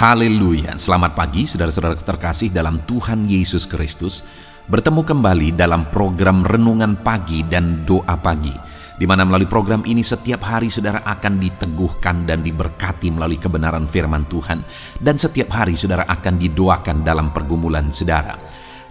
Haleluya, selamat pagi saudara-saudara terkasih dalam Tuhan Yesus Kristus. Bertemu kembali dalam program Renungan Pagi dan Doa Pagi, di mana melalui program ini setiap hari saudara akan diteguhkan dan diberkati melalui kebenaran firman Tuhan. Dan setiap hari saudara akan didoakan dalam pergumulan saudara.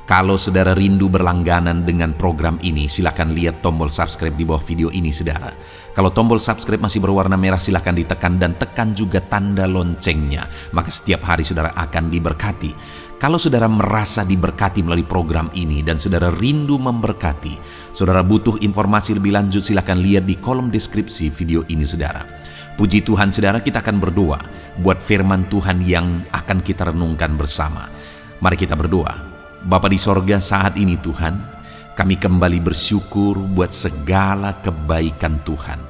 Kalau saudara rindu berlangganan dengan program ini, silakan lihat tombol subscribe di bawah video ini saudara. Kalau tombol subscribe masih berwarna merah, silakan ditekan dan tekan juga tanda loncengnya. Maka setiap hari saudara akan diberkati. Kalau saudara merasa diberkati melalui program ini dan saudara rindu memberkati, saudara butuh informasi lebih lanjut, silakan lihat di kolom deskripsi video ini saudara. Puji Tuhan saudara, kita akan berdoa buat firman Tuhan yang akan kita renungkan bersama. Mari kita berdoa. Bapa di sorga, saat ini Tuhan, kami kembali bersyukur buat segala kebaikan Tuhan.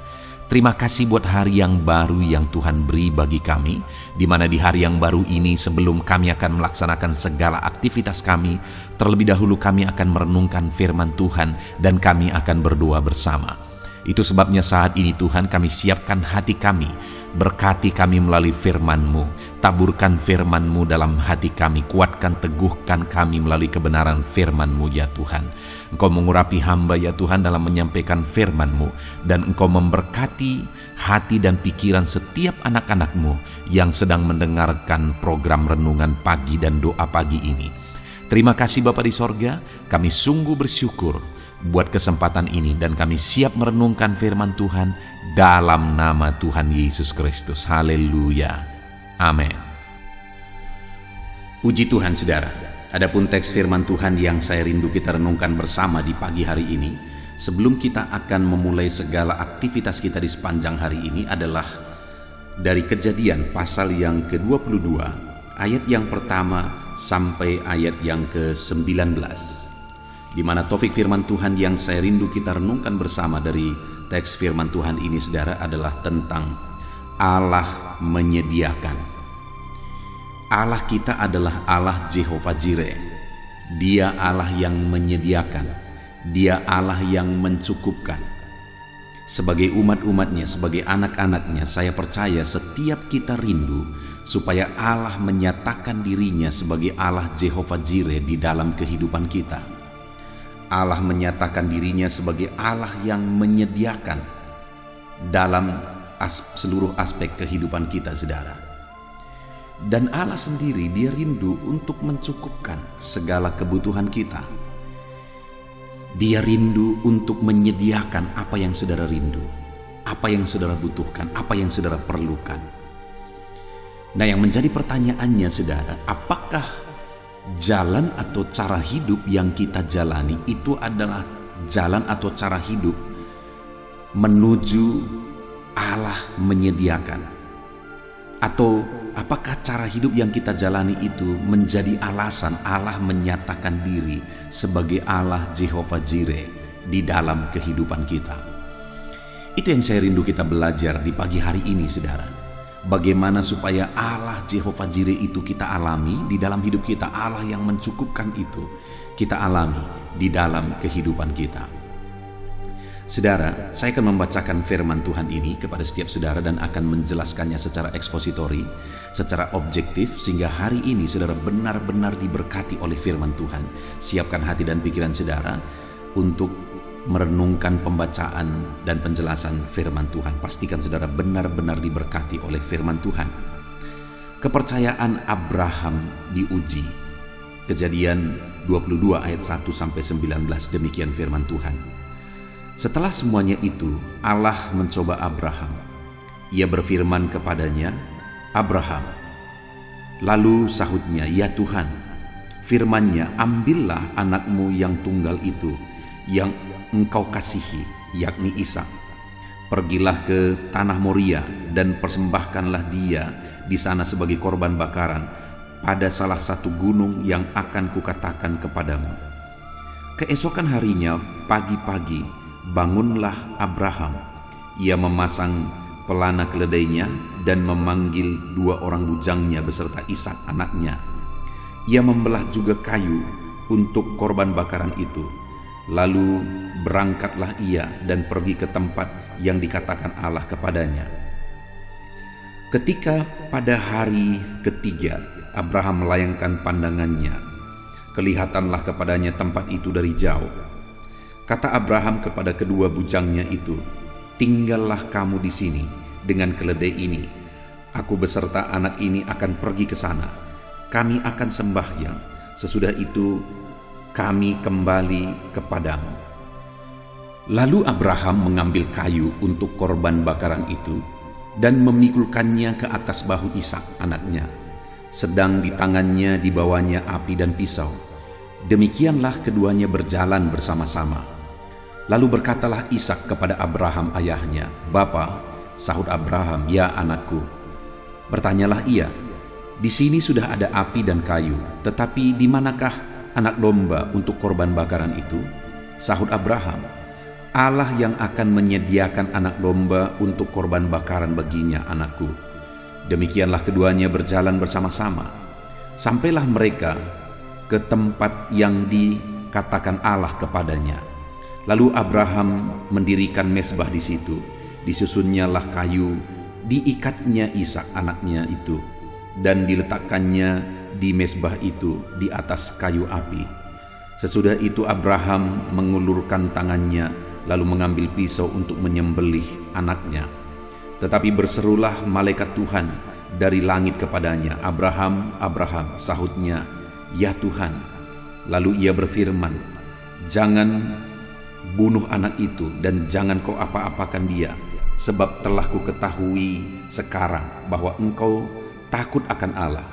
Terima kasih buat hari yang baru yang Tuhan beri bagi kami, di mana di hari yang baru ini sebelum kami akan melaksanakan segala aktivitas kami, terlebih dahulu kami akan merenungkan firman Tuhan dan kami akan berdoa bersama. Itu sebabnya saat ini Tuhan kami siapkan hati kami, berkati kami melalui firman-Mu, taburkan firman-Mu dalam hati kami, kuatkan teguhkan kami melalui kebenaran firman-Mu ya Tuhan. Engkau mengurapi hamba ya Tuhan dalam menyampaikan firman-Mu, dan Engkau memberkati hati dan pikiran setiap anak-anak-Mu yang sedang mendengarkan program Renungan Pagi dan Doa Pagi ini. Terima kasih Bapa di sorga, kami sungguh bersyukur buat kesempatan ini dan kami siap merenungkan firman Tuhan dalam nama Tuhan Yesus Kristus. Haleluya. Amin. Puji Tuhan saudara. Adapun teks firman Tuhan yang saya rindu kita renungkan bersama di pagi hari ini, sebelum kita akan memulai segala aktivitas kita di sepanjang hari ini, adalah dari Kejadian pasal yang ke-22, ayat yang pertama sampai ayat yang ke-19. Di mana topik firman Tuhan yang saya rindu kita renungkan bersama dari teks firman Tuhan ini saudara adalah tentang Allah menyediakan. Allah kita adalah Allah Jehovah Jireh. Dia Allah yang menyediakan. Dia Allah yang mencukupkan. Sebagai umat-umatnya, sebagai anak-anaknya, saya percaya setiap kita rindu supaya Allah menyatakan dirinya sebagai Allah Jehovah Jireh di dalam kehidupan kita. Allah menyatakan dirinya sebagai Allah yang menyediakan dalam seluruh aspek kehidupan kita saudara. Dan Allah sendiri dia rindu untuk mencukupkan segala kebutuhan kita. Dia rindu untuk menyediakan apa yang saudara rindu, apa yang saudara butuhkan, apa yang saudara perlukan. Nah, yang menjadi pertanyaannya saudara, apakah jalan atau cara hidup yang kita jalani itu adalah jalan atau cara hidup menuju Allah menyediakan? Atau apakah cara hidup yang kita jalani itu menjadi alasan Allah menyatakan diri sebagai Allah Jehovah Jireh di dalam kehidupan kita? Itu yang saya rindu kita belajar di pagi hari ini saudara. Bagaimana supaya Allah Jehovah Jireh itu kita alami di dalam hidup kita, Allah yang mencukupkan itu kita alami di dalam kehidupan kita. Saudara, saya akan membacakan firman Tuhan ini kepada setiap saudara dan akan menjelaskannya secara ekspositori, secara objektif, sehingga hari ini saudara benar-benar diberkati oleh firman Tuhan. Siapkan hati dan pikiran saudara untuk merenungkan pembacaan dan penjelasan firman Tuhan. Pastikan saudara benar-benar diberkati oleh firman Tuhan. Kepercayaan Abraham diuji. Kejadian 22 ayat 1 sampai 19, demikian firman Tuhan. Setelah semuanya itu, Allah mencoba Abraham. Ia berfirman kepadanya, "Abraham." Lalu sahutnya, "Ya Tuhan." Firman-Nya, "Ambillah anakmu yang tunggal itu, yang engkau kasihi, yakni Ishak. Pergilah ke tanah Moria dan persembahkanlah dia di sana sebagai korban bakaran pada salah satu gunung yang akan kukatakan kepadamu." Keesokan harinya, pagi-pagi, bangunlah Abraham. Ia memasang pelana keledainya dan memanggil 2 orang bujangnya beserta Ishak anaknya. Ia membelah juga kayu untuk korban bakaran itu. Lalu berangkatlah ia dan pergi ke tempat yang dikatakan Allah kepadanya. Ketika pada hari ketiga Abraham melayangkan pandangannya, kelihatanlah kepadanya tempat itu dari jauh. Kata Abraham kepada kedua bujangnya itu, "Tinggallah kamu di sini dengan keledai ini. Aku beserta anak ini akan pergi ke sana. Kami akan sembahyang. Sesudah itu kami kembali kepadamu." Lalu Abraham mengambil kayu untuk korban bakaran itu dan memikulkannya ke atas bahu Ishak anaknya, sedang di tangannya dibawanya api dan pisau. Demikianlah keduanya berjalan bersama-sama. Lalu berkatalah Ishak kepada Abraham ayahnya, "Bapa," sahut Abraham, "Ya anakku." Bertanyalah ia, "Di sini sudah ada api dan kayu, tetapi di manakah anak domba untuk korban bakaran itu?" Sahut Abraham, "Allah yang akan menyediakan anak domba untuk korban bakaran baginya, anakku." Demikianlah keduanya berjalan bersama-sama. Sampailah mereka ke tempat yang dikatakan Allah kepadanya. Lalu Abraham mendirikan mezbah di situ. Disusunnyalah kayu, diikatnya Ishak anaknya itu, dan diletakkannya di mezbah itu di atas kayu api. Sesudah itu Abraham mengulurkan tangannya, lalu mengambil pisau untuk menyembelih anaknya. Tetapi berserulah malaikat Tuhan dari langit kepadanya, "Abraham, Abraham," sahutnya, "Ya Tuhan." Lalu ia berfirman, "Jangan bunuh anak itu dan jangan kau apa-apakan dia, sebab telah ku ketahui sekarang bahwa engkau takut akan Allah,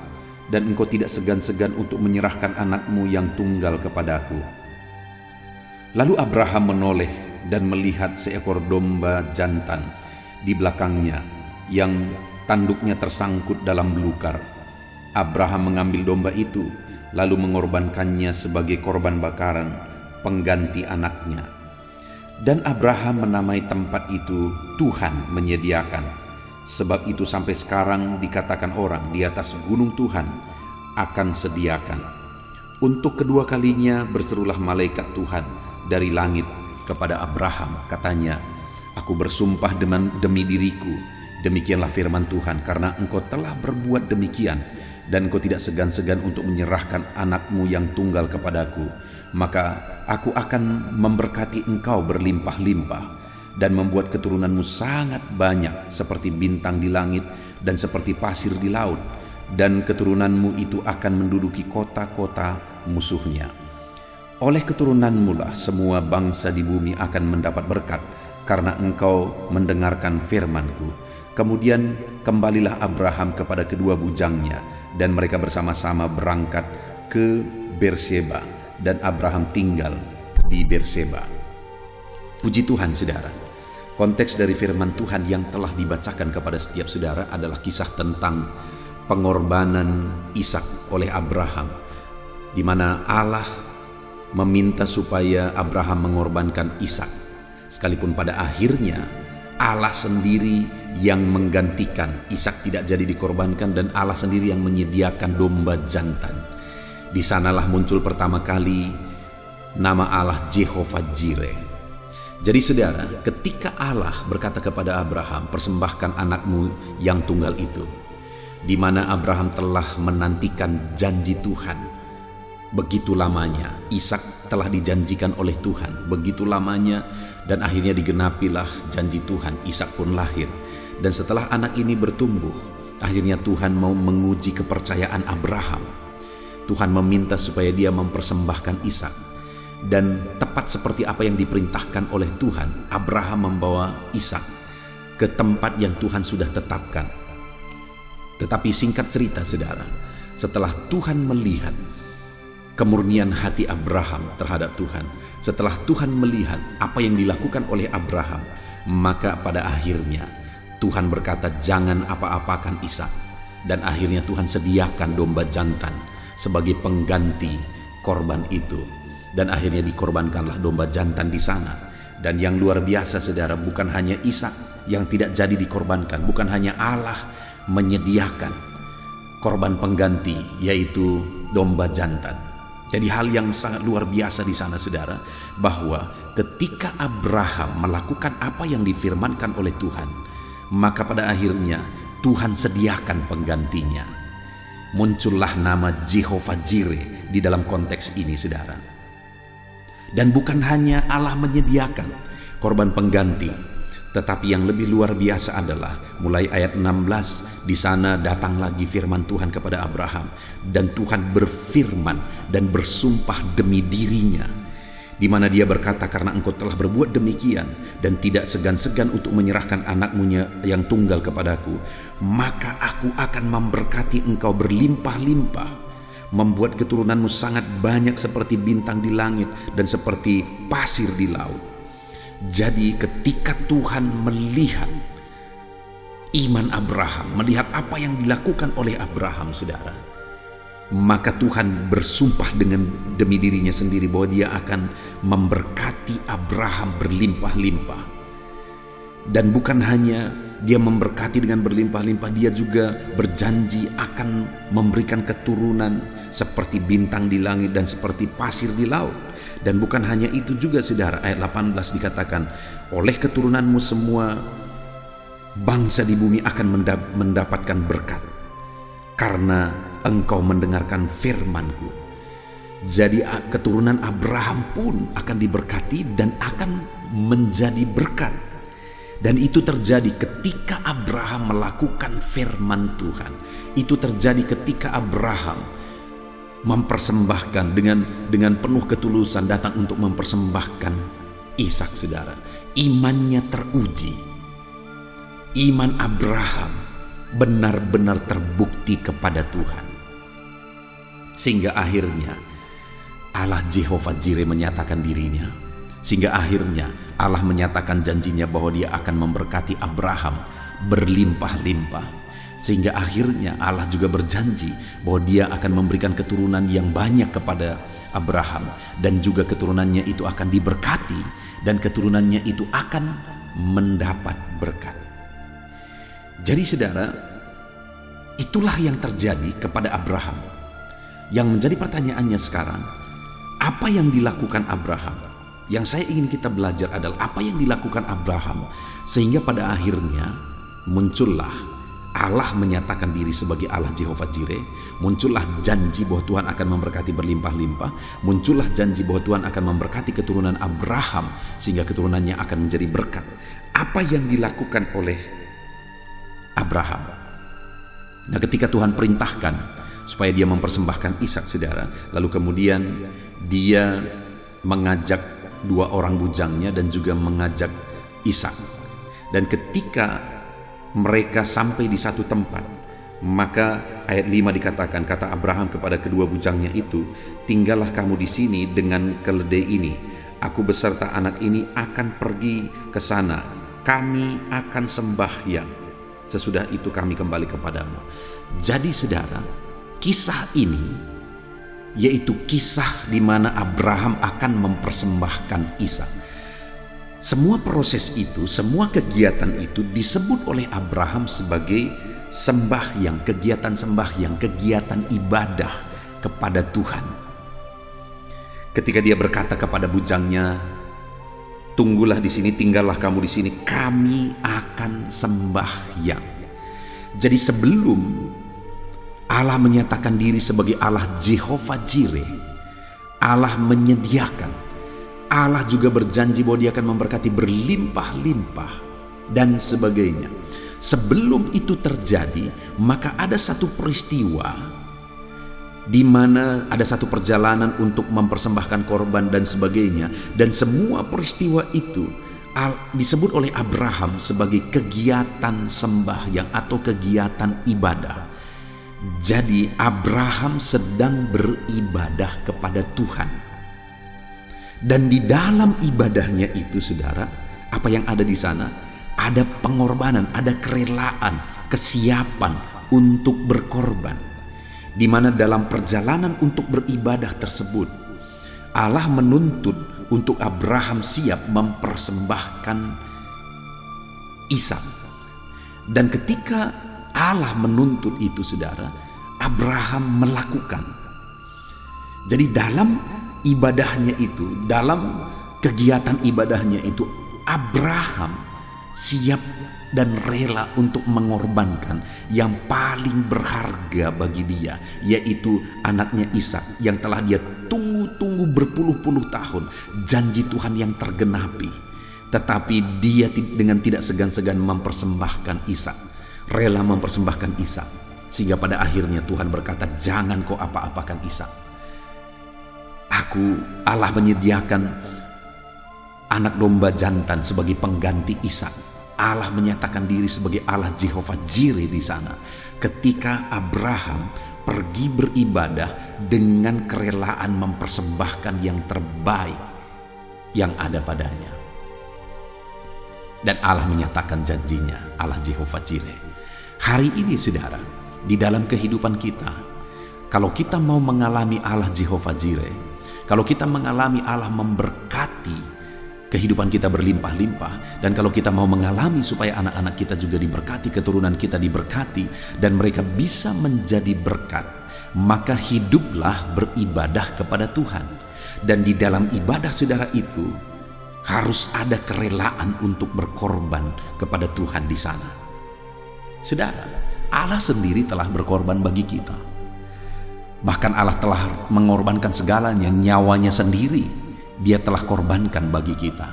dan engkau tidak segan-segan untuk menyerahkan anakmu yang tunggal kepadaku." Lalu Abraham menoleh dan melihat seekor domba jantan di belakangnya yang tanduknya tersangkut dalam belukar. Abraham mengambil domba itu lalu mengorbankannya sebagai korban bakaran pengganti anaknya. Dan Abraham menamai tempat itu Tuhan menyediakan. Sebab itu sampai sekarang dikatakan orang, di atas gunung Tuhan akan sediakan. Untuk kedua kalinya berserulah malaikat Tuhan dari langit kepada Abraham, katanya, "Aku bersumpah demi diriku, demikianlah firman Tuhan, karena engkau telah berbuat demikian, dan engkau tidak segan-segan untuk menyerahkan anakmu yang tunggal kepadaku, maka aku akan memberkati engkau berlimpah-limpah, dan membuat keturunanmu sangat banyak seperti bintang di langit dan seperti pasir di laut, dan keturunanmu itu akan menduduki kota-kota musuhnya. Oleh keturunanmu lah semua bangsa di bumi akan mendapat berkat, karena engkau mendengarkan firman-Ku." Kemudian kembalilah Abraham kepada kedua bujangnya, dan mereka bersama-sama berangkat ke Berseba, dan Abraham tinggal di Berseba. Puji Tuhan, saudara. Konteks dari firman Tuhan yang telah dibacakan kepada setiap saudara adalah kisah tentang pengorbanan Ishak oleh Abraham, di mana Allah meminta supaya Abraham mengorbankan Ishak, sekalipun pada akhirnya Allah sendiri yang menggantikan. Ishak tidak jadi dikorbankan dan Allah sendiri yang menyediakan domba jantan. Di sanalah muncul pertama kali nama Allah Jehovah Jireh. Jadi saudara, ketika Allah berkata kepada Abraham, "Persembahkan anakmu yang tunggal itu," di mana Abraham telah menantikan janji Tuhan. Begitu lamanya, Ishak telah dijanjikan oleh Tuhan, begitu lamanya, dan akhirnya digenapilah janji Tuhan. Ishak pun lahir, dan setelah anak ini bertumbuh, akhirnya Tuhan mau menguji kepercayaan Abraham. Tuhan meminta supaya dia mempersembahkan Ishak, dan tepat seperti apa yang diperintahkan oleh Tuhan, Abraham membawa Ishak ke tempat yang Tuhan sudah tetapkan. Tetapi singkat cerita, saudara, setelah Tuhan melihat kemurnian hati Abraham terhadap Tuhan, setelah Tuhan melihat apa yang dilakukan oleh Abraham, maka pada akhirnya Tuhan berkata, "Jangan apa-apakan Ishak." Dan akhirnya Tuhan sediakan domba jantan sebagai pengganti korban itu, dan akhirnya dikorbankanlah domba jantan di sana. Dan yang luar biasa, saudara, bukan hanya Ishak yang tidak jadi dikorbankan, bukan hanya Allah menyediakan korban pengganti, yaitu domba jantan. Jadi hal yang sangat luar biasa di sana, saudara, bahwa ketika Abraham melakukan apa yang difirmankan oleh Tuhan, maka pada akhirnya Tuhan sediakan penggantinya. Muncullah nama Jehovah Jireh di dalam konteks ini, saudara. Dan bukan hanya Allah menyediakan korban pengganti, tetapi yang lebih luar biasa adalah mulai ayat 16, di sana datang lagi firman Tuhan kepada Abraham, dan Tuhan berfirman dan bersumpah demi dirinya, di mana dia berkata, karena engkau telah berbuat demikian dan tidak segan-segan untuk menyerahkan anakmu yang tunggal kepadaku, maka aku akan memberkati engkau berlimpah-limpah, membuat keturunanmu sangat banyak seperti bintang di langit dan seperti pasir di laut. Jadi ketika Tuhan melihat iman Abraham, melihat apa yang dilakukan oleh Abraham, saudara, maka Tuhan bersumpah demi dirinya sendiri bahwa dia akan memberkati Abraham berlimpah-limpah. Dan bukan hanya dia memberkati dengan berlimpah-limpah, dia juga berjanji akan memberikan keturunan seperti bintang di langit dan seperti pasir di laut. Dan bukan hanya itu juga, saudara, ayat 18 dikatakan, oleh keturunanmu semua bangsa di bumi akan mendapatkan berkat, karena engkau mendengarkan firman-Ku. Jadi keturunan Abraham pun akan diberkati dan akan menjadi berkat. Dan itu terjadi ketika Abraham melakukan firman Tuhan. Itu terjadi ketika Abraham mempersembahkan dengan penuh ketulusan, datang untuk mempersembahkan Ishak, saudara. Imannya teruji. Iman Abraham benar-benar terbukti kepada Tuhan. Sehingga akhirnya Allah Jehovah Jireh menyatakan dirinya. Sehingga akhirnya Allah menyatakan janjinya bahwa dia akan memberkati Abraham berlimpah-limpah. Sehingga akhirnya Allah juga berjanji bahwa dia akan memberikan keturunan yang banyak kepada Abraham, dan juga keturunannya itu akan diberkati, dan keturunannya itu akan mendapat berkat. Jadi saudara, itulah yang terjadi kepada Abraham. Yang menjadi pertanyaannya sekarang, apa yang dilakukan Abraham? Yang saya ingin kita belajar adalah apa yang dilakukan Abraham, sehingga pada akhirnya muncullah Allah menyatakan diri sebagai Allah Jehovah Jireh, muncullah janji bahwa Tuhan akan memberkati berlimpah-limpah, muncullah janji bahwa Tuhan akan memberkati keturunan Abraham sehingga keturunannya akan menjadi berkat. Apa yang dilakukan oleh Abraham? Nah, ketika Tuhan perintahkan supaya dia mempersembahkan Ishak, saudara, lalu kemudian dia mengajak dua orang bujangnya dan juga mengajak Ishak. Dan ketika mereka sampai di satu tempat, maka ayat 5 dikatakan, kata Abraham kepada kedua bujangnya itu, tinggallah kamu di sini dengan keledai ini. Aku beserta anak ini akan pergi ke sana. Kami akan sembahyang. Sesudah itu kami kembali kepadamu. Jadi saudara, kisah ini yaitu kisah di mana Abraham akan mempersembahkan Ishak. Semua proses itu, semua kegiatan itu disebut oleh Abraham sebagai sembahyang, kegiatan sembahyang, kegiatan ibadah kepada Tuhan. Ketika dia berkata kepada bujangnya, tunggulah di sini, tinggallah kamu di sini, kami akan sembahyang. Jadi sebelum Allah menyatakan diri sebagai Allah Jehovah Jireh, Allah menyediakan, Allah juga berjanji bahwa dia akan memberkati berlimpah-limpah dan sebagainya. Sebelum itu terjadi, maka ada satu peristiwa di mana ada satu perjalanan untuk mempersembahkan korban dan sebagainya, dan semua peristiwa itu disebut oleh Abraham sebagai kegiatan sembahyang atau kegiatan ibadah. Jadi Abraham sedang beribadah kepada Tuhan. Dan di dalam ibadahnya itu, saudara, apa yang ada di sana? Ada pengorbanan, ada kerelaan, kesiapan untuk berkorban. Di mana dalam perjalanan untuk beribadah tersebut, Allah menuntut untuk Abraham siap mempersembahkan Ishak. Dan ketika Allah menuntut itu, saudara, Abraham melakukan. Jadi dalam ibadahnya itu, dalam kegiatan ibadahnya itu, Abraham siap dan rela untuk mengorbankan yang paling berharga bagi dia, yaitu anaknya Ishak yang telah dia tunggu-tunggu berpuluh-puluh tahun, janji Tuhan yang tergenapi. Tetapi dia dengan tidak segan-segan mempersembahkan Ishak, rela mempersembahkan Ishak, sehingga pada akhirnya Tuhan berkata, jangan kau apa-apakan Ishak. Allah menyediakan anak domba jantan sebagai pengganti Ishak. Allah menyatakan diri sebagai Allah Jehovah Jireh di sana. Ketika Abraham pergi beribadah dengan kerelaan mempersembahkan yang terbaik yang ada padanya. Dan Allah menyatakan janjinya, Allah Jehovah Jireh. Hari ini saudara, di dalam kehidupan kita, kalau kita mau mengalami Allah Jehovah Jireh, kalau kita mengalami Allah memberkati kehidupan kita berlimpah-limpah, dan kalau kita mau mengalami supaya anak-anak kita juga diberkati, keturunan kita diberkati, dan mereka bisa menjadi berkat, maka hiduplah beribadah kepada Tuhan. Dan di dalam ibadah saudara itu harus ada kerelaan untuk berkorban kepada Tuhan di sana. Saudara, Allah sendiri telah berkorban bagi kita. Bahkan Allah telah mengorbankan segalanya, nyawanya sendiri Dia telah korbankan bagi kita.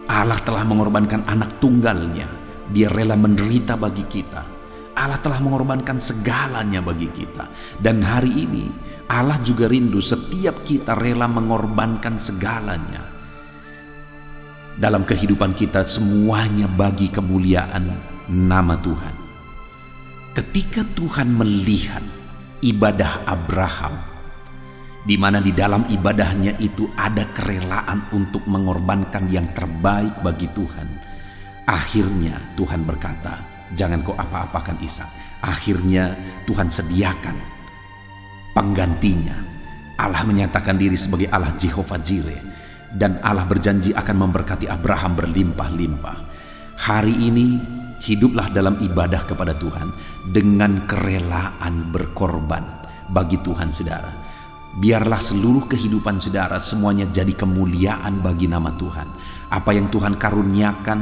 Allah telah mengorbankan anak tunggalnya, Dia rela menderita bagi kita. Allah telah mengorbankan segalanya bagi kita. Dan hari ini Allah juga rindu setiap kita rela mengorbankan segalanya. Dalam kehidupan kita semuanya bagi kemuliaan nama Tuhan. Ketika Tuhan melihat ibadah Abraham, di mana di dalam ibadahnya itu ada kerelaan untuk mengorbankan yang terbaik bagi Tuhan. Akhirnya Tuhan berkata, jangan kau apa-apakan Ishak. Akhirnya Tuhan sediakan penggantinya. Allah menyatakan diri sebagai Allah Jehovah Jireh, dan Allah berjanji akan memberkati Abraham berlimpah-limpah. Hari ini hiduplah dalam ibadah kepada Tuhan dengan kerelaan berkorban bagi Tuhan saudara. Biarlah seluruh kehidupan saudara semuanya jadi kemuliaan bagi nama Tuhan. Apa yang Tuhan karuniakan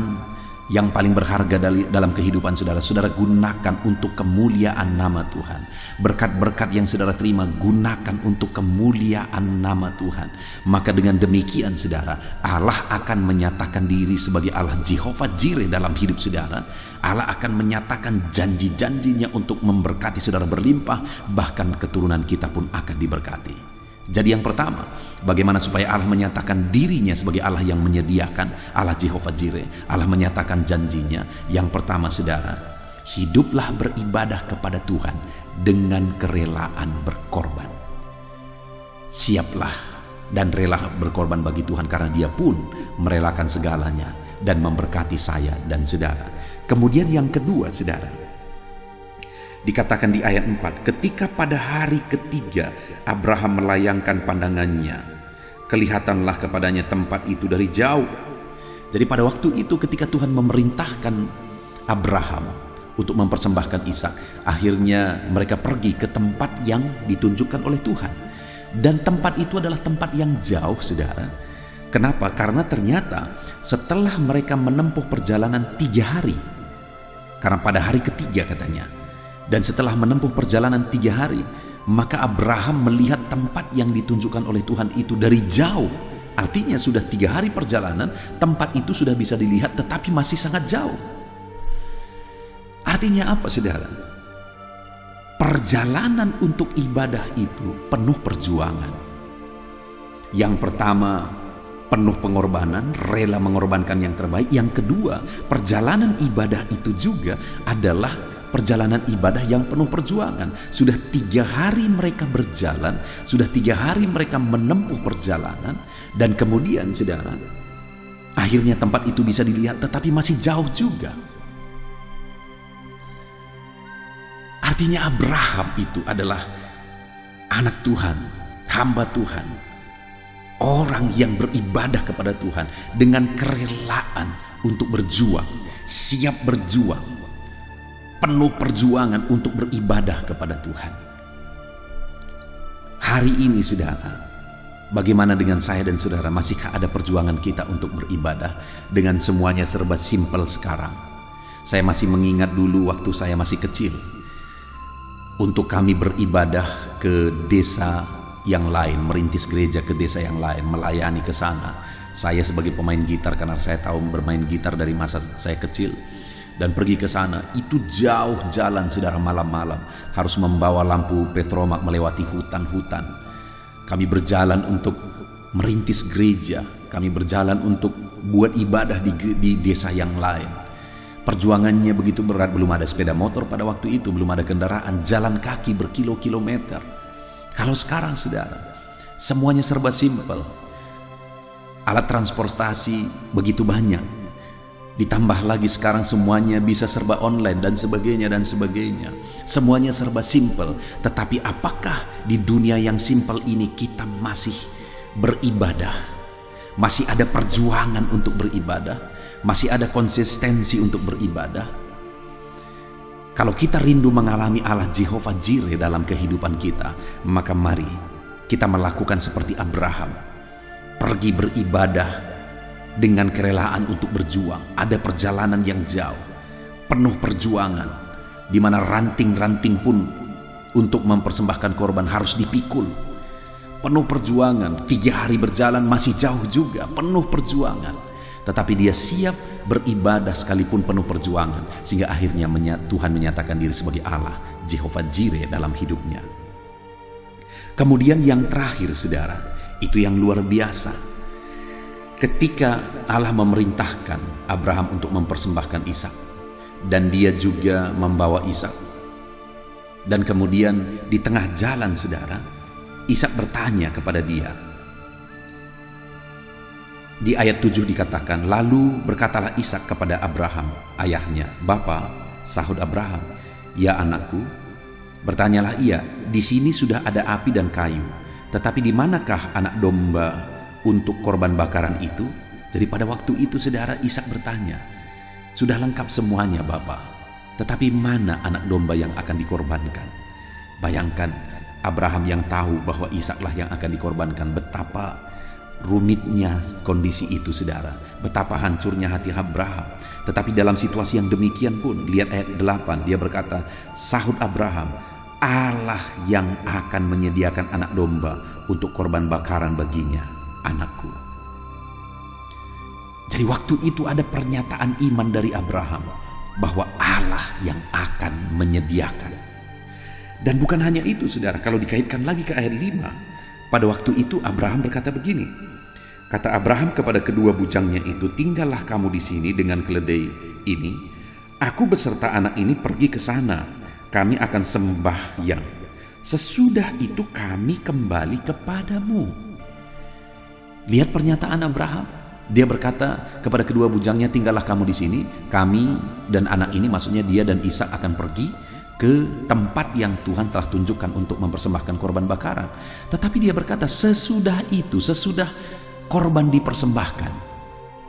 yang paling berharga dalam kehidupan saudara, saudara gunakan untuk kemuliaan nama Tuhan. Berkat-berkat yang saudara terima, gunakan untuk kemuliaan nama Tuhan. Maka dengan demikian saudara, Allah akan menyatakan diri sebagai Allah Jehovah Jireh dalam hidup saudara. Allah akan menyatakan janji-janjinya untuk memberkati saudara berlimpah, bahkan keturunan kita pun akan diberkati. Jadi yang pertama, bagaimana supaya Allah menyatakan dirinya sebagai Allah yang menyediakan, Allah Jehovah Jireh. Allah menyatakan janjinya. Yang pertama saudara, hiduplah beribadah kepada Tuhan dengan kerelaan berkorban. Siaplah dan rela berkorban bagi Tuhan, karena Dia pun merelakan segalanya dan memberkati saya dan saudara. Kemudian yang kedua saudara, dikatakan di ayat 4, ketika pada hari ketiga Abraham melayangkan pandangannya, kelihatanlah kepadanya tempat itu dari jauh. Jadi pada waktu itu ketika Tuhan memerintahkan Abraham untuk mempersembahkan Ishak, akhirnya mereka pergi ke tempat yang ditunjukkan oleh Tuhan. Dan tempat itu adalah tempat yang jauh saudara. Kenapa? Karena ternyata setelah mereka menempuh perjalanan 3 hari, karena pada hari ketiga katanya, dan setelah menempuh perjalanan 3 hari, maka Abraham melihat tempat yang ditunjukkan oleh Tuhan itu dari jauh. Artinya sudah 3 hari perjalanan, tempat itu sudah bisa dilihat, tetapi masih sangat jauh. Artinya apa saudara? Perjalanan untuk ibadah itu penuh perjuangan. Yang pertama, penuh pengorbanan, rela mengorbankan yang terbaik. Yang kedua, perjalanan ibadah itu juga adalah perjalanan ibadah yang penuh perjuangan. Sudah 3 hari mereka berjalan, sudah 3 hari mereka menempuh perjalanan, dan kemudian saudara, akhirnya tempat itu bisa dilihat, tetapi masih jauh juga. Artinya Abraham itu adalah anak Tuhan, hamba Tuhan, orang yang beribadah kepada Tuhan dengan kerelaan untuk berjuang, siap berjuang, penuh perjuangan untuk beribadah kepada Tuhan. Hari ini saudara, Bagaimana dengan saya dan saudara? Masihkah ada perjuangan kita untuk beribadah dengan semuanya serba simpel sekarang? Saya masih mengingat dulu waktu saya masih kecil, untuk kami beribadah ke desa yang lain, merintis gereja ke desa yang lain, melayani ke sana. Saya sebagai pemain gitar, karena saya tahu bermain gitar dari masa saya kecil, dan pergi ke sana. Itu jauh jalan, saudara, malam-malam harus membawa lampu petromak melewati hutan-hutan. Kami berjalan untuk merintis gereja, kami berjalan untuk buat ibadah di desa yang lain. Perjuangannya begitu berat, belum ada sepeda motor pada waktu itu, belum ada kendaraan, jalan kaki berkilo-kilometer. Kalau sekarang, saudara, semuanya serba simpel. Alat transportasi begitu banyak. Ditambah lagi sekarang semuanya bisa serba online dan sebagainya dan sebagainya. Semuanya serba simpel. Tetapi apakah di dunia yang simpel ini kita masih beribadah? Masih ada perjuangan untuk beribadah? Masih ada konsistensi untuk beribadah? Kalau kita rindu mengalami Allah Jehovah Jireh dalam kehidupan kita, maka mari kita melakukan seperti Abraham. Pergi beribadah dengan kerelaan untuk berjuang. Ada perjalanan yang jauh, penuh perjuangan, di mana ranting-ranting pun untuk mempersembahkan korban harus dipikul. Penuh perjuangan, 3 hari berjalan masih jauh juga, penuh perjuangan. Tetapi dia siap beribadah sekalipun penuh perjuangan, sehingga akhirnya Tuhan menyatakan diri sebagai Allah, Jehovah Jireh dalam hidupnya. Kemudian yang terakhir, saudara, itu yang luar biasa. Ketika Allah memerintahkan Abraham untuk mempersembahkan Ishak, dan dia juga membawa Ishak, dan kemudian di tengah jalan, saudara, Ishak bertanya kepada dia. Di ayat 7 dikatakan, lalu berkatalah Ishak kepada Abraham ayahnya, "Bapa," sahut Abraham. "Ya anakku." Bertanyalah ia, "Di sini sudah ada api dan kayu, tetapi di manakah anak domba untuk korban bakaran itu?" Jadi pada waktu itu, saudara, Ishak bertanya, "Sudah lengkap semuanya, Bapa, tetapi mana anak domba yang akan dikorbankan?" Bayangkan, Abraham yang tahu bahwa Ishaklah yang akan dikorbankan. Betapa rumitnya kondisi itu, saudara. Betapa hancurnya hati Abraham. Tetapi dalam situasi yang demikian pun, lihat ayat 8, dia berkata, sahut Abraham, "Allah yang akan menyediakan anak domba untuk korban bakaran baginya, anakku." Jadi waktu itu ada pernyataan iman dari Abraham bahwa Allah yang akan menyediakan. Dan bukan hanya itu, saudara, kalau dikaitkan lagi ke ayat 5, pada waktu itu Abraham berkata begini, kata Abraham kepada kedua bujangnya itu, "Tinggallah kamu di sini dengan keledai ini, aku beserta anak ini pergi ke sana, kami akan sembahyang. Sesudah itu kami kembali kepadamu." Lihat pernyataan Abraham. Dia berkata kepada kedua bujangnya, "Tinggallah kamu di sini, kami dan anak ini," maksudnya dia dan Ishak, "akan pergi ke tempat yang Tuhan telah tunjukkan untuk mempersembahkan korban bakaran." Tetapi dia berkata, sesudah itu, sesudah korban dipersembahkan,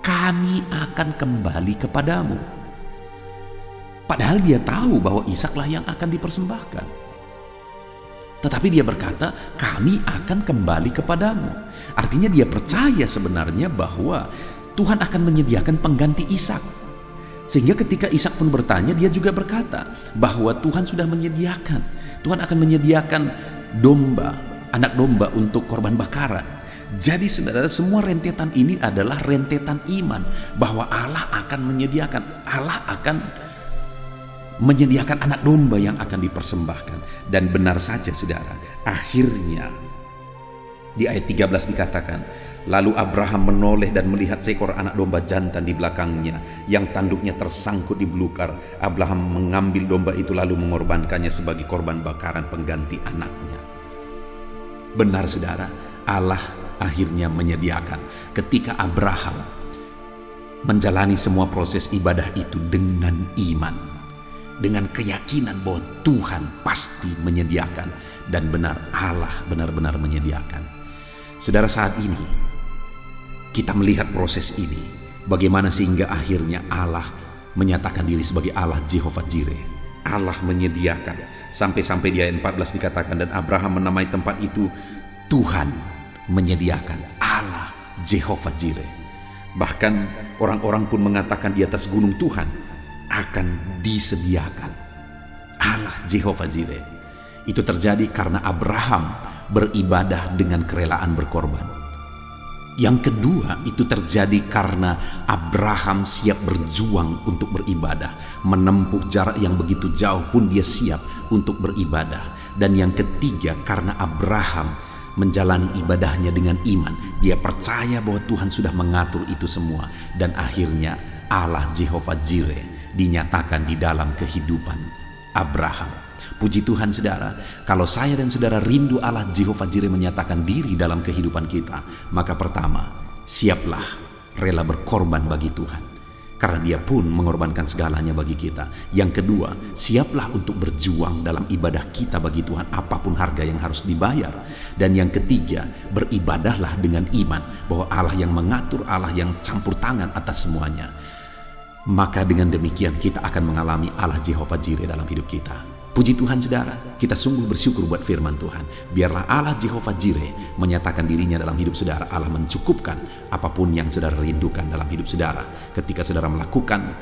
kami akan kembali kepadamu. Padahal dia tahu bahwa Ishaklah yang akan dipersembahkan. Tetapi dia berkata, kami akan kembali kepadamu. Artinya dia percaya sebenarnya bahwa Tuhan akan menyediakan pengganti Ishak. Sehingga ketika Ishak pun bertanya, dia juga berkata bahwa Tuhan sudah menyediakan. Tuhan akan menyediakan domba, anak domba untuk korban bakaran. Jadi saudara, semua rentetan ini adalah rentetan iman bahwa Allah akan menyediakan. Allah akan menyediakan anak domba yang akan dipersembahkan. Dan benar saja, saudara, akhirnya di ayat 13 dikatakan, lalu Abraham menoleh dan melihat seekor anak domba jantan di belakangnya yang tanduknya tersangkut di belukar. Abraham mengambil domba itu lalu mengorbankannya sebagai korban bakaran pengganti anaknya. Benar, saudara, Allah akhirnya menyediakan. Ketika Abraham menjalani semua proses ibadah itu dengan iman, dengan keyakinan bahwa Tuhan pasti menyediakan, dan benar, Allah benar-benar menyediakan. Saudara, saat ini kita melihat proses ini, bagaimana sehingga akhirnya Allah menyatakan diri sebagai Allah Jehovah Jireh. Allah menyediakan, sampai-sampai di ayat 14 dikatakan, dan Abraham menamai tempat itu Tuhan menyediakan, Allah Jehovah Jireh. Bahkan orang-orang pun mengatakan di atas gunung Tuhan akan disediakan Allah Jehovah Jireh. Itu terjadi karena Abraham beribadah dengan kerelaan berkorban. Yang kedua, itu terjadi karena Abraham siap berjuang untuk beribadah, menempuh jarak yang begitu jauh pun dia siap untuk beribadah. Dan yang ketiga, karena Abraham menjalani ibadahnya dengan iman, dia percaya bahwa Tuhan sudah mengatur itu semua, dan akhirnya Allah Jehovah Jireh dinyatakan di dalam kehidupan Abraham. Puji Tuhan saudara, kalau saya dan saudara rindu Allah Jehovah Jireh menyatakan diri dalam kehidupan kita, maka pertama, siaplah rela berkorban bagi Tuhan, karena dia pun mengorbankan segalanya bagi kita. Yang kedua, siaplah untuk berjuang dalam ibadah kita bagi Tuhan, apapun harga yang harus dibayar. Dan yang ketiga, beribadahlah dengan iman bahwa Allah yang mengatur, Allah yang campur tangan atas semuanya. Maka dengan demikian kita akan mengalami Allah Jehovah Jireh dalam hidup kita. Puji Tuhan saudara, kita sungguh bersyukur buat firman Tuhan. Biarlah Allah Jehovah Jireh menyatakan dirinya dalam hidup saudara. Allah mencukupkan apapun yang saudara rindukan dalam hidup saudara, ketika saudara melakukan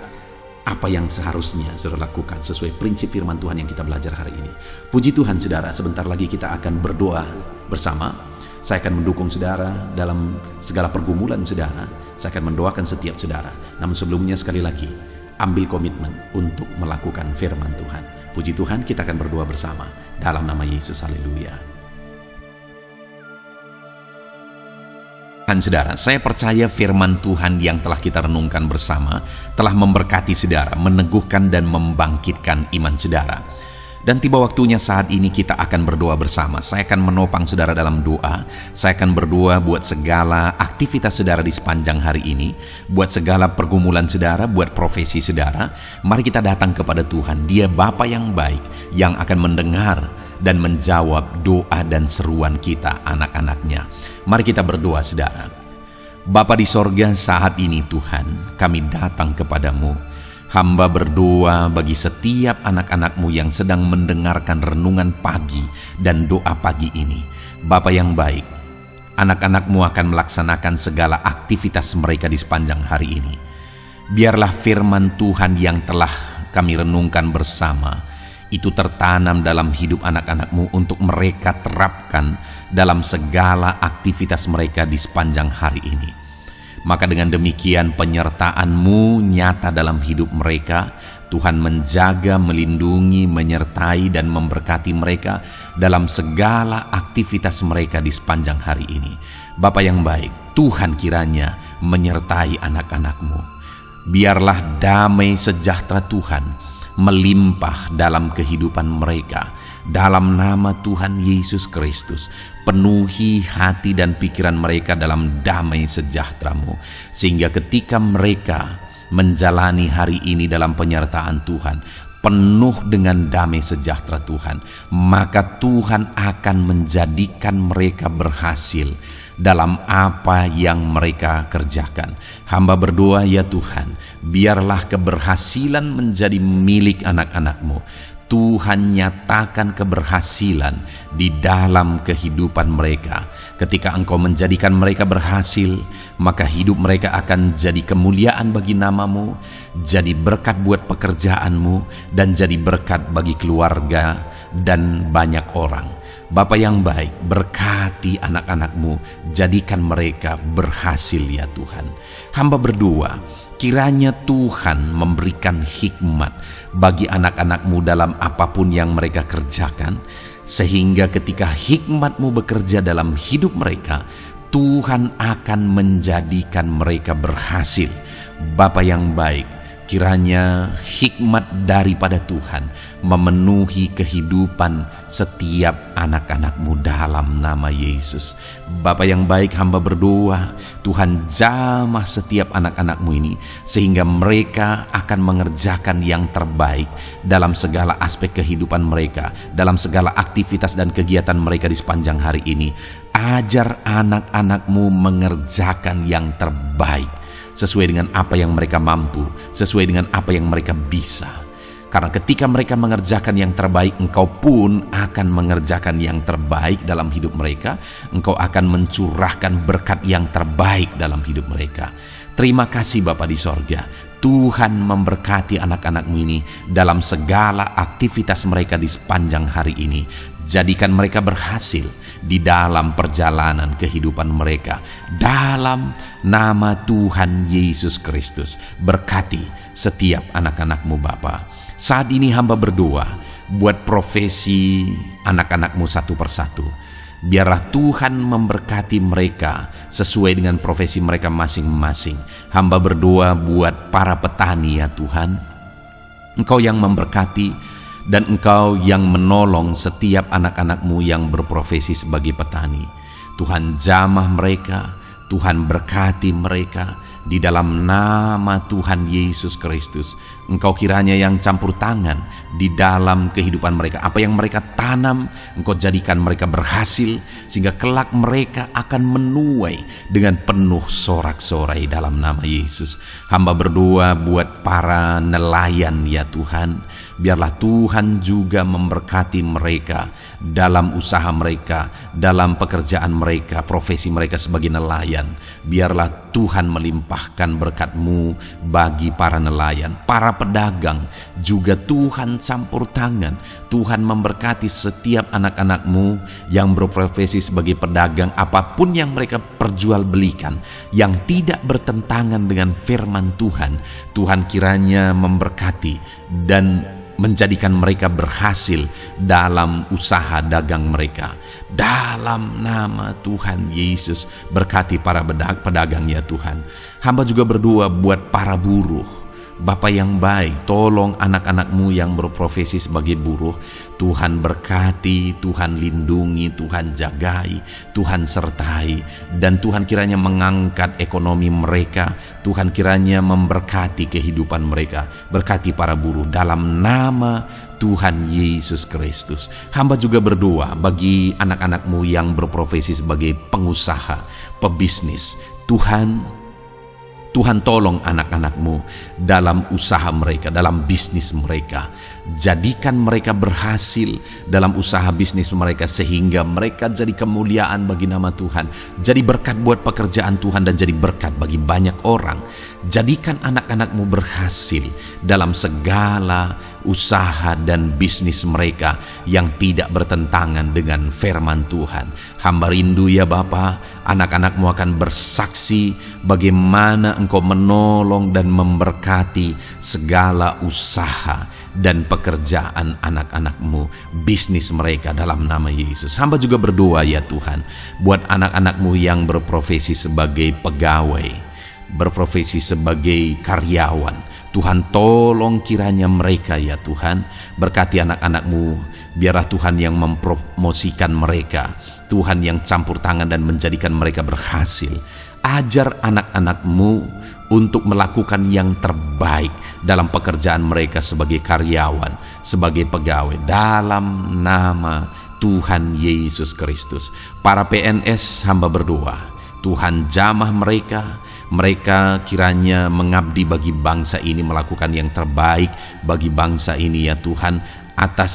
apa yang seharusnya saudara lakukan sesuai prinsip firman Tuhan yang kita belajar hari ini. Puji Tuhan saudara, sebentar lagi kita akan berdoa bersama. Saya akan mendukung saudara dalam segala pergumulan saudara. Saya akan mendoakan setiap saudara. Namun sebelumnya sekali lagi, ambil komitmen untuk melakukan firman Tuhan. Puji Tuhan, kita akan berdoa bersama dalam nama Yesus. Haleluya. Dan saudara, saya percaya firman Tuhan yang telah kita renungkan bersama telah memberkati saudara, meneguhkan dan membangkitkan iman saudara. Dan tiba waktunya saat ini kita akan berdoa bersama. Saya akan menopang saudara dalam doa. Saya akan berdoa buat segala aktivitas saudara di sepanjang hari ini, buat segala pergumulan saudara, buat profesi saudara. Mari kita datang kepada Tuhan. Dia Bapa yang baik, yang akan mendengar dan menjawab doa dan seruan kita, anak-anaknya. Mari kita berdoa saudara. Bapa di sorga, saat ini Tuhan, kami datang kepadamu. Hamba berdoa bagi setiap anak-anak-Mu yang sedang mendengarkan renungan pagi dan doa pagi ini. Bapa yang baik, anak-anak-Mu akan melaksanakan segala aktivitas mereka di sepanjang hari ini. Biarlah firman Tuhan yang telah kami renungkan bersama itu tertanam dalam hidup anak-anak-Mu untuk mereka terapkan dalam segala aktivitas mereka di sepanjang hari ini. Maka dengan demikian penyertaan-Mu nyata dalam hidup mereka. Tuhan menjaga, melindungi, menyertai dan memberkati mereka dalam segala aktivitas mereka di sepanjang hari ini. Bapa yang baik, Tuhan kiranya menyertai anak-anak-Mu. Biarlah damai sejahtera Tuhan melimpah dalam kehidupan mereka. Dalam nama Tuhan Yesus Kristus, penuhi hati dan pikiran mereka dalam damai sejahtera-Mu, sehingga ketika mereka menjalani hari ini dalam penyertaan Tuhan, penuh dengan damai sejahtera Tuhan, maka Tuhan akan menjadikan mereka berhasil dalam apa yang mereka kerjakan. Hamba berdoa ya Tuhan, biarlah keberhasilan menjadi milik anak-anak-Mu. Tuhan nyatakan keberhasilan di dalam kehidupan mereka. Ketika Engkau menjadikan mereka berhasil, maka hidup mereka akan jadi kemuliaan bagi nama-Mu, jadi berkat buat pekerjaan-Mu, dan jadi berkat bagi keluarga dan banyak orang. Bapa yang baik, berkati anak-anak-Mu, jadikan mereka berhasil ya Tuhan. Hamba berdoa, kiranya Tuhan memberikan hikmat bagi anak-anak-Mu dalam apapun yang mereka kerjakan, sehingga ketika hikmat-Mu bekerja dalam hidup mereka, Tuhan akan menjadikan mereka berhasil. Bapa yang baik, kiranya hikmat daripada Tuhan memenuhi kehidupan setiap anak-anak-Mu dalam nama Yesus. Bapa yang baik, hamba berdoa Tuhan jamah setiap anak-anak-Mu ini, sehingga mereka akan mengerjakan yang terbaik dalam segala aspek kehidupan mereka, dalam segala aktivitas dan kegiatan mereka di sepanjang hari ini. Ajar anak-anak-Mu mengerjakan yang terbaik sesuai dengan apa yang mereka mampu, sesuai dengan apa yang mereka bisa. Karena ketika mereka mengerjakan yang terbaik, Engkau pun akan mengerjakan yang terbaik dalam hidup mereka. Engkau akan mencurahkan berkat yang terbaik dalam hidup mereka. Terima kasih Bapa di sorga. Tuhan memberkati anak-anak-Mu ini dalam segala aktivitas mereka di sepanjang hari ini. Jadikan mereka berhasil di dalam perjalanan kehidupan mereka. Dalam nama Tuhan Yesus Kristus, berkati setiap anak-anak-Mu Bapa. Saat ini hamba berdoa buat profesi anak-anak-Mu satu persatu. Biarlah Tuhan memberkati mereka sesuai dengan profesi mereka masing-masing. Hamba berdoa buat para petani ya Tuhan. Engkau yang memberkati dan Engkau yang menolong setiap anak-anak-Mu yang berprofesi sebagai petani. Tuhan jamah mereka, Tuhan berkati mereka di dalam nama Tuhan Yesus Kristus. Engkau kiranya yang campur tangan di dalam kehidupan mereka. Apa yang mereka tanam, Engkau jadikan mereka berhasil, sehingga kelak mereka akan menuai dengan penuh sorak-sorai dalam nama Yesus. Hamba berdoa buat para nelayan ya Tuhan. Biarlah Tuhan juga memberkati mereka dalam usaha mereka, dalam pekerjaan mereka, profesi mereka sebagai nelayan. Biarlah Tuhan melimpahkan berkat-Mu bagi para nelayan, para pedagang juga Tuhan campur tangan. Tuhan memberkati setiap anak-anak-Mu yang berprofesi sebagai pedagang, apapun yang mereka perjualbelikan yang tidak bertentangan dengan firman Tuhan. Tuhan kiranya memberkati dan menjadikan mereka berhasil dalam usaha dagang mereka. Dalam nama Tuhan Yesus, berkati para pedagang ya Tuhan. Hamba juga berdoa buat para buruh. Bapa yang baik, tolong anak-anak-Mu yang berprofesi sebagai buruh. Tuhan berkati, Tuhan lindungi, Tuhan jagai, Tuhan sertai. Dan Tuhan kiranya mengangkat ekonomi mereka. Tuhan kiranya memberkati kehidupan mereka. Berkati para buruh dalam nama Tuhan Yesus Kristus. Hamba juga berdoa bagi anak-anak-Mu yang berprofesi sebagai pengusaha, pebisnis. Tuhan tolong anak-anak-Mu dalam usaha mereka, dalam bisnis mereka. Jadikan mereka berhasil dalam usaha bisnis mereka, sehingga mereka jadi kemuliaan bagi nama Tuhan. Jadi berkat buat pekerjaan Tuhan dan jadi berkat bagi banyak orang. Jadikan anak-anak-Mu berhasil dalam segala usaha dan bisnis mereka yang tidak bertentangan dengan firman Tuhan. Hamba rindu ya Bapa, anak-anak-Mu akan bersaksi bagaimana Engkau menolong dan memberkati segala usaha dan pekerjaan anak-anak-Mu, bisnis mereka dalam nama Yesus. Hamba juga berdoa ya Tuhan buat anak-anak-Mu yang berprofesi sebagai pegawai, berprofesi sebagai karyawan. Tuhan tolong kiranya mereka ya Tuhan, berkati anak-anak-Mu. Biarlah Tuhan yang mempromosikan mereka, Tuhan yang campur tangan dan menjadikan mereka berhasil. Ajar anak-anak-Mu untuk melakukan yang terbaik dalam pekerjaan mereka sebagai karyawan, sebagai pegawai, dalam nama Tuhan Yesus Kristus. Para PNS hamba berdoa, Tuhan jamah mereka kiranya mengabdi bagi bangsa ini, melakukan yang terbaik bagi bangsa ini ya Tuhan, atas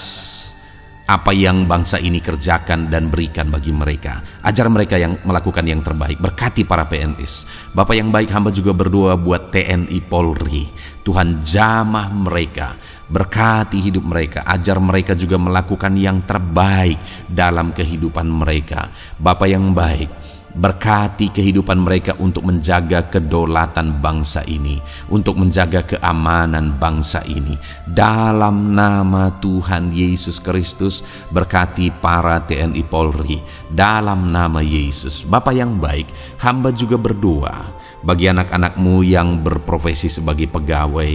apa yang bangsa ini kerjakan dan berikan bagi mereka. Ajar mereka yang melakukan yang terbaik. Berkati para PNS. Bapak yang baik, hamba juga berdoa buat TNI Polri. Tuhan jamah mereka, berkati hidup mereka, ajar mereka juga melakukan yang terbaik dalam kehidupan mereka. Bapak yang baik, berkati kehidupan mereka untuk menjaga kedaulatan bangsa ini, untuk menjaga keamanan bangsa ini. Dalam nama Tuhan Yesus Kristus, berkati para TNI Polri dalam nama Yesus. Bapa yang baik, hamba juga berdoa bagi anak-anak-Mu yang berprofesi sebagai pegawai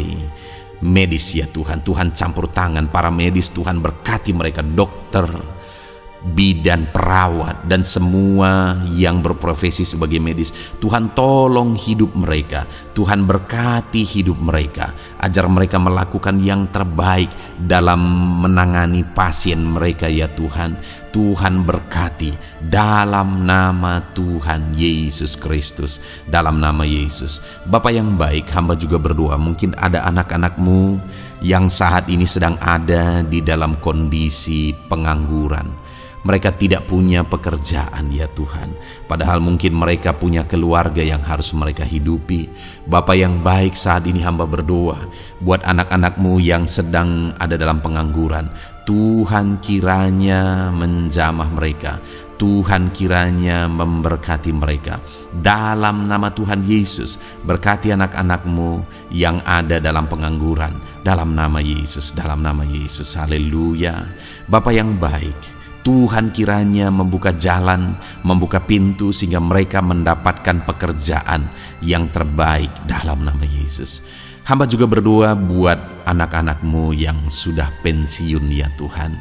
medis ya Tuhan. Tuhan campur tangan para medis, Tuhan berkati mereka, dokter, bidan, perawat, dan semua yang berprofesi sebagai medis. Tuhan tolong hidup mereka, Tuhan berkati hidup mereka, ajar mereka melakukan yang terbaik dalam menangani pasien mereka ya Tuhan. Tuhan berkati dalam nama Tuhan Yesus Kristus, dalam nama Yesus. Bapa yang baik, hamba juga berdoa, mungkin ada anak-anak-Mu yang saat ini sedang ada di dalam kondisi pengangguran. Mereka tidak punya pekerjaan ya Tuhan, padahal mungkin mereka punya keluarga yang harus mereka hidupi. Bapa yang baik, saat ini hamba berdoa buat anak-anak-Mu yang sedang ada dalam pengangguran. Tuhan kiranya menjamah mereka, Tuhan kiranya memberkati mereka. Dalam nama Tuhan Yesus, berkati anak-anak-Mu yang ada dalam pengangguran. Dalam nama Yesus, dalam nama Yesus, haleluya. Bapa yang baik, Tuhan kiranya membuka jalan, membuka pintu sehingga mereka mendapatkan pekerjaan yang terbaik dalam nama Yesus. Hamba juga berdoa buat anak-anak-Mu yang sudah pensiun ya Tuhan.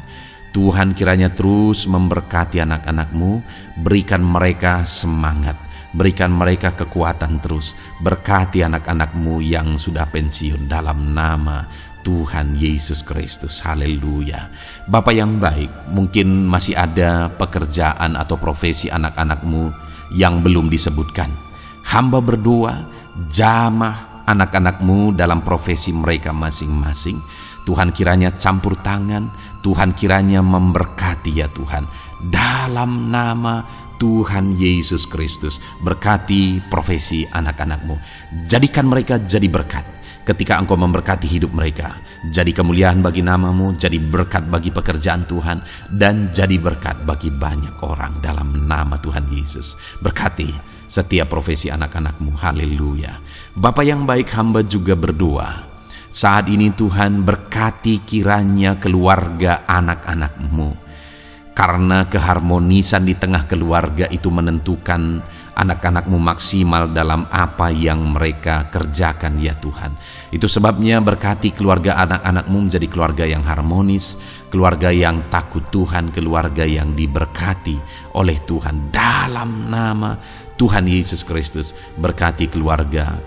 Tuhan kiranya terus memberkati anak-anak-Mu, berikan mereka semangat, berikan mereka kekuatan terus. Berkati anak-anak-Mu yang sudah pensiun dalam nama Tuhan Yesus Kristus, haleluya. Bapa yang baik, mungkin masih ada pekerjaan atau profesi anak-anak-Mu yang belum disebutkan. Hamba berdoa, jamah anak-anak-Mu dalam profesi mereka masing-masing. Tuhan kiranya campur tangan, Tuhan kiranya memberkati ya Tuhan. Dalam nama Tuhan Yesus Kristus, berkati profesi anak-anak-Mu. Jadikan mereka jadi berkat. Ketika Engkau memberkati hidup mereka, jadi kemuliaan bagi nama-Mu, jadi berkat bagi pekerjaan Tuhan, dan jadi berkat bagi banyak orang dalam nama Tuhan Yesus. Berkati setiap profesi anak-anak-Mu, haleluya. Bapa yang baik, hamba juga berdoa saat ini Tuhan, berkati kiranya keluarga anak-anak-Mu. Karena keharmonisan di tengah keluarga itu menentukan anak-anak-Mu maksimal dalam apa yang mereka kerjakan ya Tuhan. Itu sebabnya berkati keluarga anak-anak-Mu menjadi keluarga yang harmonis, keluarga yang takut Tuhan, keluarga yang diberkati oleh Tuhan. Dalam nama Tuhan Yesus Kristus, berkati keluarga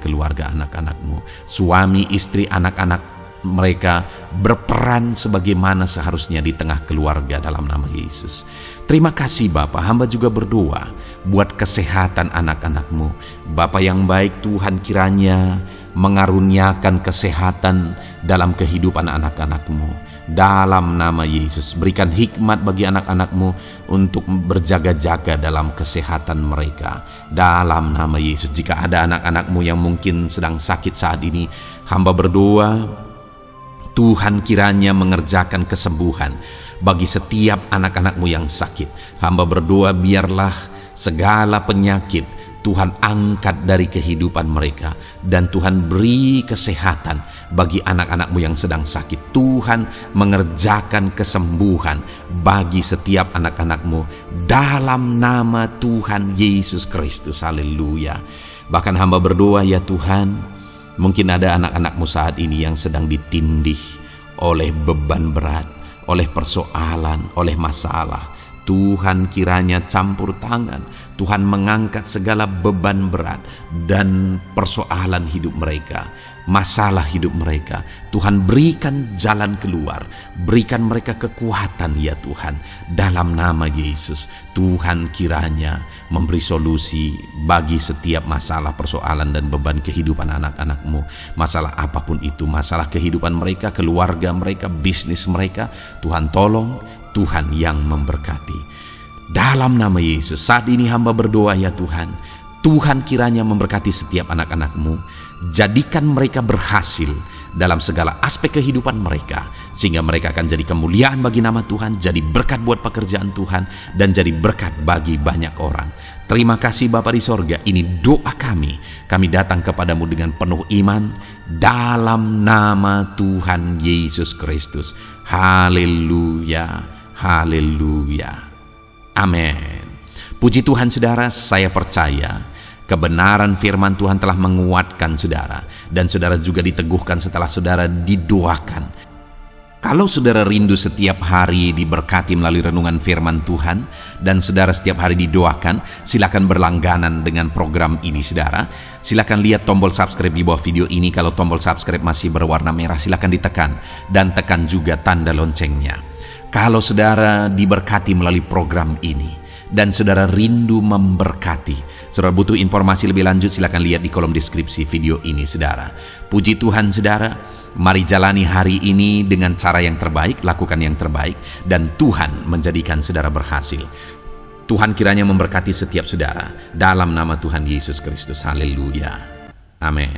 anak-anak-Mu. Suami, istri, anak-anak mereka berperan sebagaimana seharusnya di tengah keluarga dalam nama Yesus. Terima kasih Bapa, hamba juga berdoa buat kesehatan anak-anak-Mu. Bapa yang baik, Tuhan kiranya mengaruniakan kesehatan dalam kehidupan anak-anak-Mu. Dalam nama Yesus, berikan hikmat bagi anak-anak-Mu untuk berjaga-jaga dalam kesehatan mereka. Dalam nama Yesus, jika ada anak-anak-Mu yang mungkin sedang sakit saat ini, hamba berdoa Tuhan kiranya mengerjakan kesembuhan bagi setiap anak-anak-Mu yang sakit. Hamba berdoa biarlah segala penyakit Tuhan angkat dari kehidupan mereka, dan Tuhan beri kesehatan bagi anak-anak-Mu yang sedang sakit. Tuhan mengerjakan kesembuhan bagi setiap anak-anak-Mu dalam nama Tuhan Yesus Kristus, haleluya. Bahkan hamba berdoa ya Tuhan, mungkin ada anak-anak-Mu saat ini yang sedang ditindih oleh beban berat, oleh persoalan, oleh masalah. Tuhan kiranya campur tangan, Tuhan mengangkat segala beban berat dan persoalan hidup mereka, masalah hidup mereka. Tuhan berikan jalan keluar, berikan mereka kekuatan ya Tuhan. Dalam nama Yesus, Tuhan kiranya memberi solusi bagi setiap masalah, persoalan dan beban kehidupan anak-anak-Mu. Masalah apapun itu, masalah kehidupan mereka, keluarga mereka, bisnis mereka, Tuhan tolong, Tuhan yang memberkati. Dalam nama Yesus, saat ini hamba berdoa ya Tuhan, Tuhan kiranya memberkati setiap anak-anak-Mu, jadikan mereka berhasil dalam segala aspek kehidupan mereka, sehingga mereka akan jadi kemuliaan bagi nama Tuhan, jadi berkat buat pekerjaan Tuhan, dan jadi berkat bagi banyak orang. Terima kasih Bapa di sorga, ini doa kami datang kepadamu dengan penuh iman, dalam nama Tuhan Yesus Kristus. Haleluya, haleluya, amin. Puji Tuhan saudara, saya percaya kebenaran firman Tuhan telah menguatkan saudara, dan saudara juga diteguhkan setelah saudara didoakan. Kalau saudara rindu setiap hari diberkati melalui renungan firman Tuhan, dan saudara setiap hari didoakan, silakan berlangganan dengan program ini saudara. Silakan lihat tombol subscribe di bawah video ini. Kalau tombol subscribe masih berwarna merah, silakan ditekan, dan tekan juga tanda loncengnya. Kalau saudara diberkati melalui program ini, dan saudara rindu memberkati, saudara butuh informasi lebih lanjut, silakan lihat di kolom deskripsi video ini saudara. Puji Tuhan saudara, Mari jalani hari ini dengan cara yang terbaik, lakukan yang terbaik, dan Tuhan menjadikan saudara berhasil. Tuhan kiranya memberkati setiap saudara dalam nama Tuhan Yesus Kristus. Haleluya. Amin.